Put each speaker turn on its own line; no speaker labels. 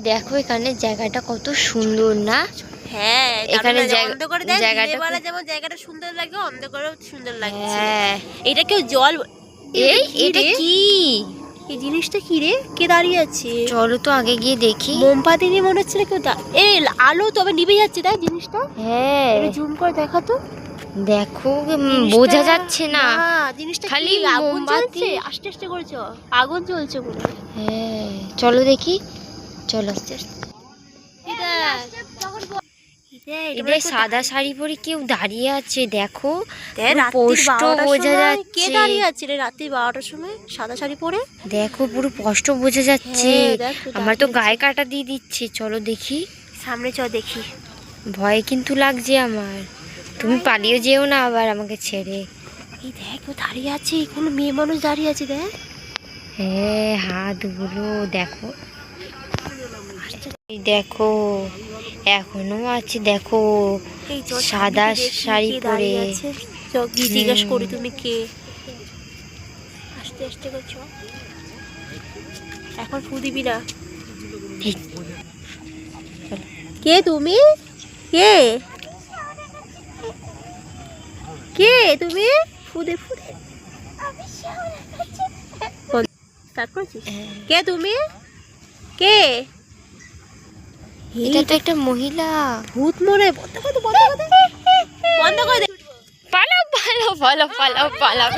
দেখো এখানে জায়গাটা কত সুন্দর না?
হ্যাঁ,
এখানে
জায়গাটা যেমন জায়গাটা সুন্দর লাগে, অন্ধকারেও সুন্দর লাগছে। এটা কেউ জল
এটা কি?
এই জিনিসটা কি রে? কে দাঁড়িয়ে আছে?
চলো তো আগে গিয়ে দেখি।
মোমবাতি নিয়ে মনে হচ্ছে কেউ এই আলো তবে নিভে যাচ্ছে, তাই জিনিসটা।
হ্যাঁ,
জুম করে দেখা তো।
দেখো বোঝা যাচ্ছে না,
জিনিসটা
খালি
আগুন
মোমবাতি।
জ্বলছে, আস্তে আস্তে করেছো, আগুন জ্বলছে মনে হয়।
হ্যাঁ চলো দেখি, চলো। এটা সাদা শাড়ি পরে কেউ দাঁড়িয়ে আছে, দেখো স্পষ্ট বোঝা যাচ্ছে।
কে দাঁড়িয়ে আছে রে রাত্রি 12টার সময় সাদা শাড়ি পরে?
দেখো পুরো স্পষ্ট বোঝা যাচ্ছে। আমার তো গায়ে কাটা দিয়ে দিচ্ছে। চলো দেখি,
সামনে চ দেখি।
ভয় কিন্তু লাগছে আমার। তুমি পালিয়ে যেও না আবার আমাকে ছেড়ে।
এই দেখ ও দাঁড়িয়ে আছে, কোনো মেয়ে মানুষ দাঁড়িয়ে আছে দেখ।
হ্যাঁ হাতগুলো দেখো, দেখো এখনো আছে, দেখো সাদা শাড়ি পরে।
জিজ্ঞেস করি তুমি কে। আস্তে আস্তে করছো, এখন ফু দিবি না। কে তুমি? কে কে তুমি? ফুদে ফুদে কে তুমি? কে?
এটা তো একটা মহিলা।
ভূত মনে। বন্ধ করে দে, বন্ধ করে দে।
পালাও পালাও পালাও পালাও পালাও।